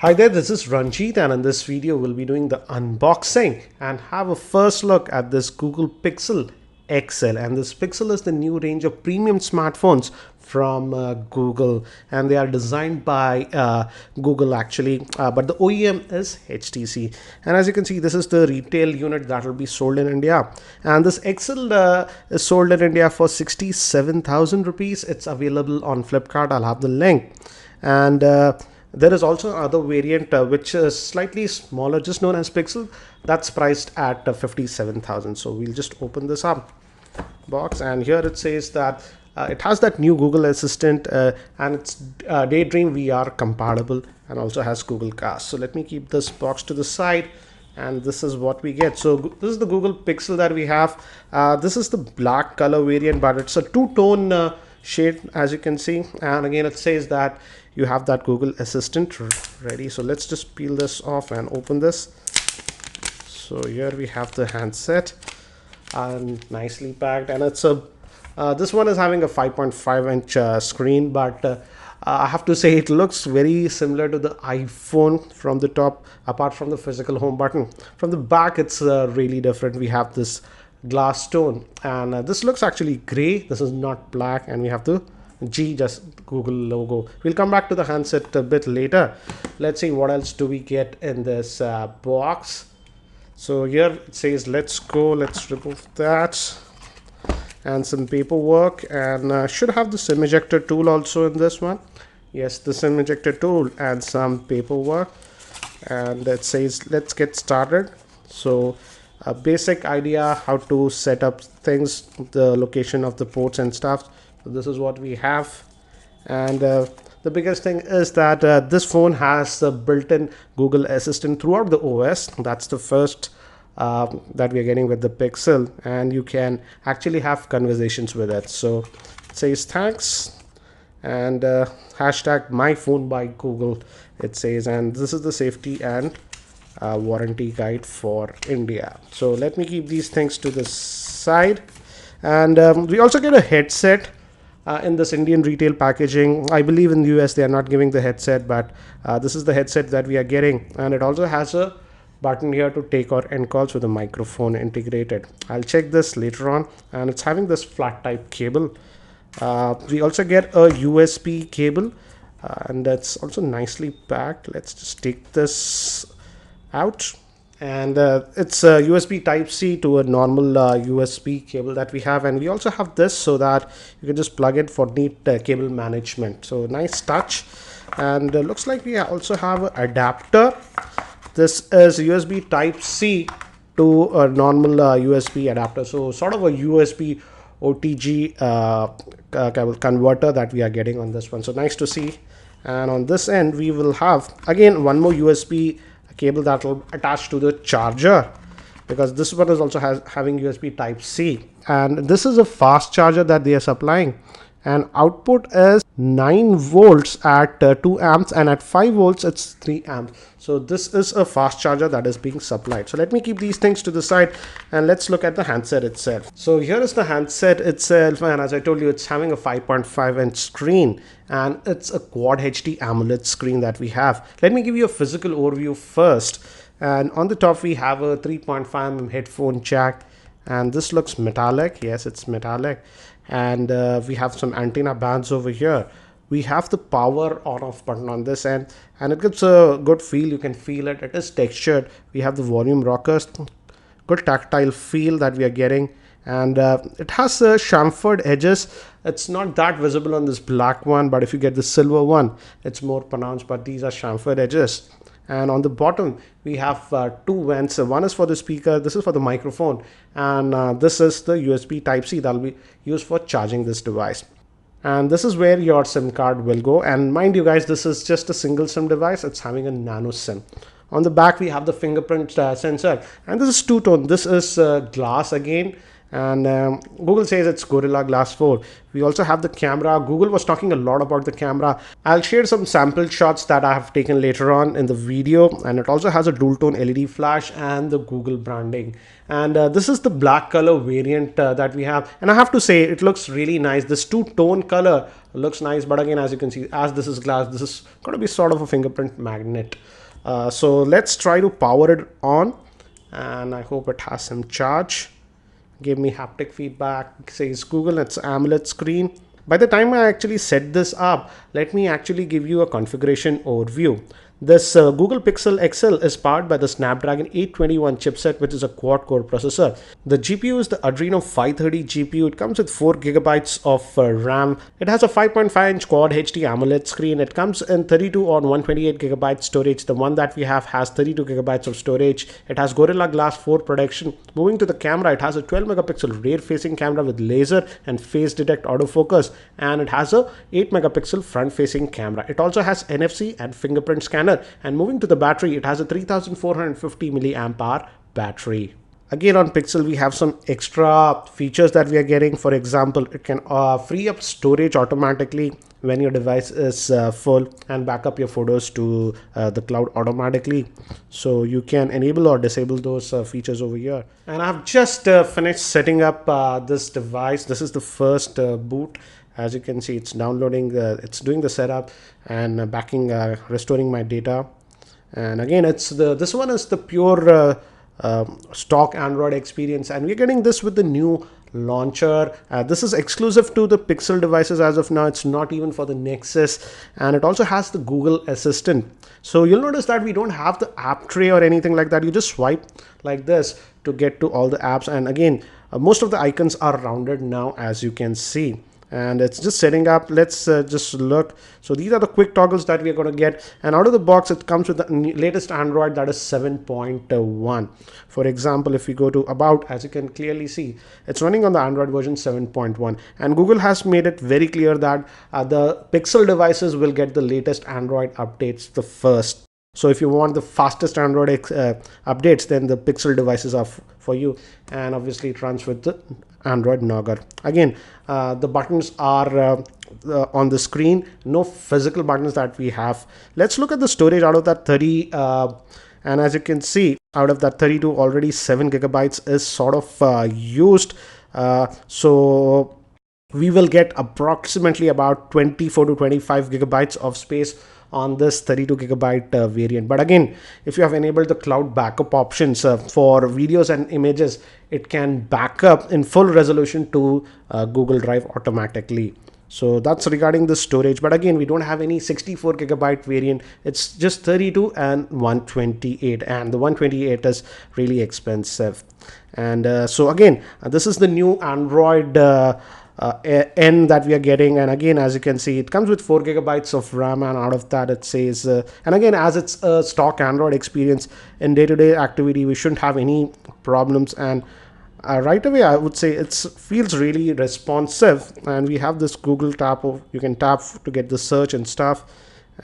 Hi there, this is Ranjit, and in this video we'll be doing the unboxing and have a first look at this Google Pixel XL. And this Pixel is the new range of premium smartphones from Google, and they are designed by Google actually, but the OEM is HTC. And as you can see, this is the retail unit that will be sold in India, and this XL is sold in India for 67,000 rupees. It's available on Flipkart. I'll have the link. And there is also another variant which is slightly smaller, just known as Pixel, that's priced at 57,000. So we'll just open this up box, and here it says that it has that new Google Assistant and it's Daydream VR compatible, and also has Google Cast. So let me keep this box to the side, and this is what we get. So this is the Google Pixel that we have. This is the black color variant, but it's a two-tone shade, as you can see. And again, it says that you have that Google Assistant ready. So let's just peel this off and open this. So here we have the handset, and nicely packed, and it's a this one is having a 5.5-inch screen, but I have to say it looks very similar to the iPhone from the top, apart from the physical home button. From the back, it's really different. We have this glass tone, and this looks actually gray. This is not black, and we have the G, just Google logo. We'll come back to the handset a bit later. Let's see what else do we get in this box. So here it says let's go. Let's remove that, and some paperwork, and should have the SIM ejector tool also in this one. Yes, the SIM ejector tool and some paperwork, and it says let's get started. So a basic idea how to set up things, the location of the ports and stuff. So this is what we have, and the biggest thing is that this phone has the built-in Google Assistant throughout the OS. That's the first that we are getting with the Pixel, and you can actually have conversations with it. So it says thanks, and hashtag my phone by Google, it says, and this is the safety and warranty guide for India. So let me keep these things to the side, and we also get a headset in this Indian retail packaging. I believe in the US they are not giving the headset, but this is the headset that we are getting, and it also has a button here to take or end calls with a microphone integrated. I'll check this later on, and it's having this flat type cable. We also get a USB cable, and that's also nicely packed. Let's just take this out, and it's a USB type C to a normal USB cable that we have, and we also have this so that you can just plug it for neat cable management. So nice touch, and looks like we also have an adapter. This is USB type C to a normal USB adapter, so sort of a USB OTG cable converter that we are getting on this one. So nice to see. And on this end we will have again one more USB cable that will attach to the charger, because this one is also having USB type C, and this is a fast charger that they are supplying, and output is 9 volts at 2 amps, and at 5 volts it's 3 amps. So this is a fast charger that is being supplied. So let me keep these things to the side, and let's look at the handset itself. So here is the handset itself, and as I told you, it's having a 5.5-inch screen, and it's a Quad HD AMOLED screen that we have. Let me give you a physical overview first, and on the top we have a 3.5mm headphone jack, and this looks metallic. Yes, it's metallic, and we have some antenna bands over here. We have the power on off button on this end, and it gives a good feel. You can feel it. It is textured. We have the volume rockers, good tactile feel that we are getting, and it has chamfered edges. It's not that visible on this black one, but if you get the silver one, it's more pronounced, but these are chamfered edges. And on the bottom we have 2 vents. One is for the speaker, this is for the microphone, and this is the USB type C that will be used for charging this device. And this is where your SIM card will go, and mind you guys, this is just a single SIM device. It's having a nano SIM. On the back we have the fingerprint sensor, and this is two-tone. This is glass again, and Google says it's Gorilla Glass 4. We also have the camera. Google was talking a lot about the camera. I'll share some sample shots that I have taken later on in the video, and it also has a dual tone LED flash and the Google branding. And this is the black color variant that we have, and I have to say it looks really nice. This two-tone color looks nice, but again, as you can see, as this is glass, this is going to be sort of a fingerprint magnet. So let's try to power it on, and I hope it has some charge. Give me haptic feedback. It says Google, it's AMOLED screen. By the time I actually set this up, let me actually give you a configuration overview. This Google Pixel XL is powered by the Snapdragon 821 chipset, which is a quad-core processor. The GPU is the Adreno 530 GPU. It comes with 4 gigabytes of RAM. It has a 5.5-inch Quad HD AMOLED screen. It comes in 32 or 128 gigabyte storage. The one that we have has 32 gigabytes of storage. It has Gorilla Glass 4 protection. Moving to the camera, it has a 12 megapixel rear-facing camera with laser and face detect autofocus, and it has a 8 megapixel front-facing camera. It also has NFC and fingerprint scanner. And moving to the battery, it has a 3450 milliamp hour battery. Again, on Pixel, we have some extra features that we are getting. For example, it can free up storage automatically when your device is full, and back up your photos to the cloud automatically. So you can enable or disable those features over here. And I've just finished setting up this device. This is the first boot. As you can see, it's downloading, it's doing the setup and restoring my data. And again, this one is the pure stock Android experience, and we're getting this with the new launcher. This is exclusive to the Pixel devices as of now. It's not even for the Nexus, and it also has the Google Assistant. So you'll notice that we don't have the app tray or anything like that. You just swipe like this to get to all the apps, and again, most of the icons are rounded now, as you can see. And it's just setting up. Let's just look. So these are the quick toggles that we are going to get, and out of the box it comes with the latest Android, that is 7.1. For example, if we go to about, as you can clearly see, it's running on the Android version 7.1, and Google has made it very clear that the Pixel devices will get the latest Android updates the first. So if you want the fastest Android updates, then the Pixel devices are for you, and obviously it runs with the Android Nougat. Again, the buttons are on the screen, no physical buttons that we have. Let's look at the storage. Out of that 30, and as you can see, out of that 32, already 7 gigabytes is sort of used. So we will get approximately about 24 to 25 gigabytes of space on this 32 gigabyte variant. But again, if you have enabled the cloud backup options for videos and images, it can back up in full resolution to Google Drive automatically. So that's regarding the storage. But again, we don't have any 64 gigabyte variant. It's just 32 and 128, and the 128 is really expensive. And so again, this is the new Android N that we are getting, and again, as you can see, it comes with 4 gigabytes of RAM, and out of that it says and again, as it's a stock Android experience in day-to-day activity, we shouldn't have any problems. And right away, I would say it feels really responsive, and we have this Google tap, you can tap to get the search and stuff.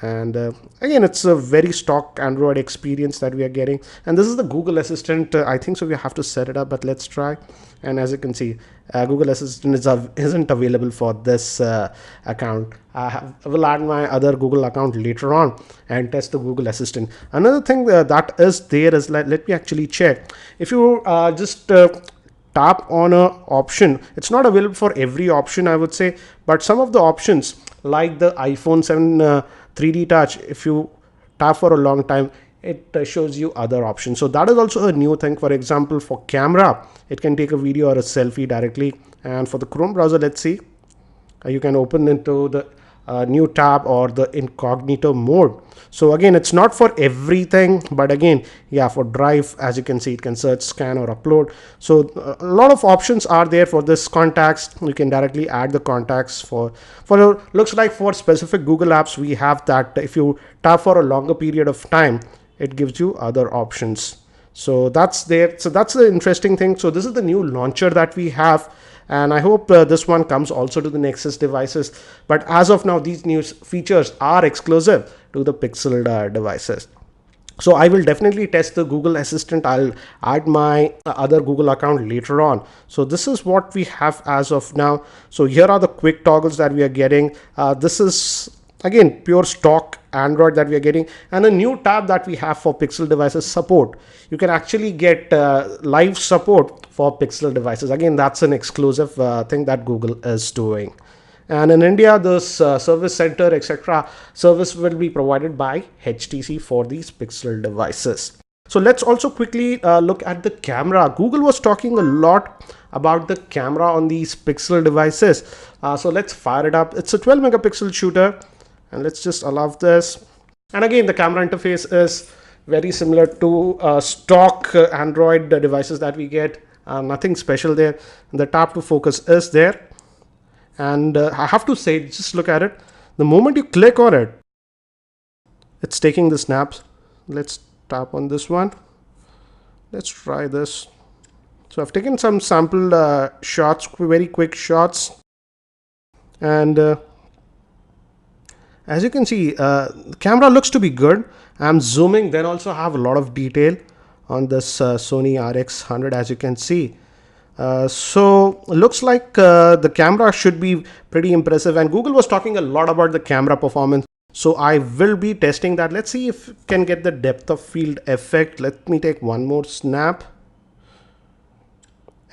And again, it's a very stock Android experience that we are getting. And this is the Google Assistant. I think so we have to set it up, but let's try. And as you can see, Google Assistant isn't available for this account. I will add my other Google account later on and test the Google Assistant. Another thing that is there is, let me actually check. If you just tap on a option, it's not available for every option, I would say, but some of the options like the iPhone 7 3D Touch, if you tap for a long time, it shows you other options. So that is also a new thing. For example, for camera, it can take a video or a selfie directly. And for the Chrome browser, let's see, you can open into the new tab or the incognito mode. So again, it's not for everything, but again, yeah, for Drive, as you can see, it can search, scan, or upload. So a lot of options are there for this contacts. You can directly add the contacts for looks like for specific Google apps, we have that if you tap for a longer period of time, it gives you other options. So that's there. So that's the interesting thing. So this is the new launcher that we have, and I hope this one comes also to the Nexus devices. But as of now, these new features are exclusive to the Pixel devices. So I will definitely test the Google Assistant. I'll add my other Google account later on. So this is what we have as of now. So here are the quick toggles that we are getting. This is again pure stock Android that we are getting, and a new tab that we have for Pixel devices support. You can actually get live support for Pixel devices. Again, that's an exclusive thing that Google is doing. And in India, this service center, etc. service will be provided by HTC for these Pixel devices. So let's also quickly look at the camera. Google was talking a lot about the camera on these Pixel devices. So let's fire it up. It's a 12 megapixel shooter, and let's just allow this. And again, the camera interface is very similar to stock Android devices that we get. Nothing special there. The tap to focus is there. And I have to say, just look at it. The moment you click on it, it's taking the snaps. Let's tap on this one. Let's try this. So I've taken some sample shots, very quick shots. And as you can see, the camera looks to be good. I'm zooming, then also have a lot of detail on this Sony RX100, as you can see. So looks like the camera should be pretty impressive, and Google was talking a lot about the camera performance, so I will be testing that. Let's see if can get the depth of field effect. Let me take one more snap,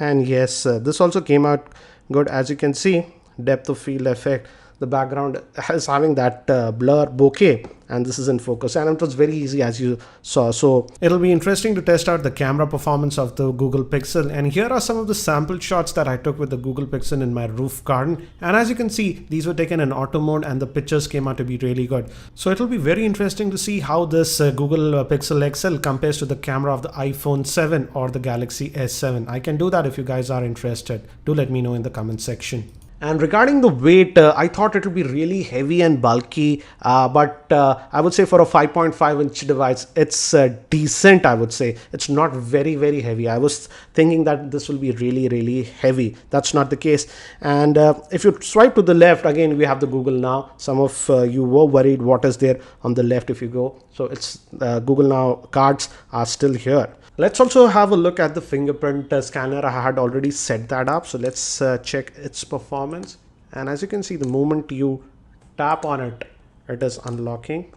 and yes, this also came out good. As you can see, depth of field effect, the background is having that blur bokeh, and this is in focus, and it was very easy, as you saw. So it'll be interesting to test out the camera performance of the Google Pixel. And here are some of the sample shots that I took with the Google Pixel in my roof garden, and as you can see, these were taken in auto mode and the pictures came out to be really good. So it'll be very interesting to see how this Google Pixel XL compares to the camera of the iPhone 7 or the Galaxy S7. I can do that if you guys are interested. Do let me know in the comment section. And regarding the weight, I thought it would be really heavy and bulky, but I would say for a 5.5-inch device, it's decent, I would say. It's not very, very heavy. I was thinking that this will be really, really heavy. That's not the case. And if you swipe to the left, again, we have the Google Now. Some of you were worried what is there on the left if you go. So it's Google Now cards are still here. Let's also have a look at the fingerprint scanner. I had already set that up. So let's check its performance. And as you can see, the moment you tap on it, it is unlocking,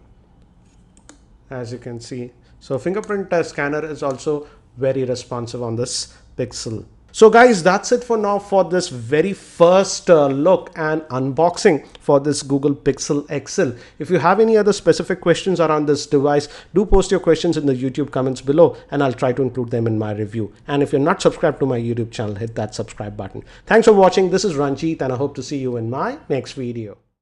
as you can see. So fingerprint scanner is also very responsive on this Pixel. So guys, that's it for now for this very first look and unboxing for this Google Pixel XL. If you have any other specific questions around this device, do post your questions in the YouTube comments below and I'll try to include them in my review. And if you're not subscribed to my YouTube channel, hit that subscribe button. Thanks for watching. This is Ranjit and I hope to see you in my next video.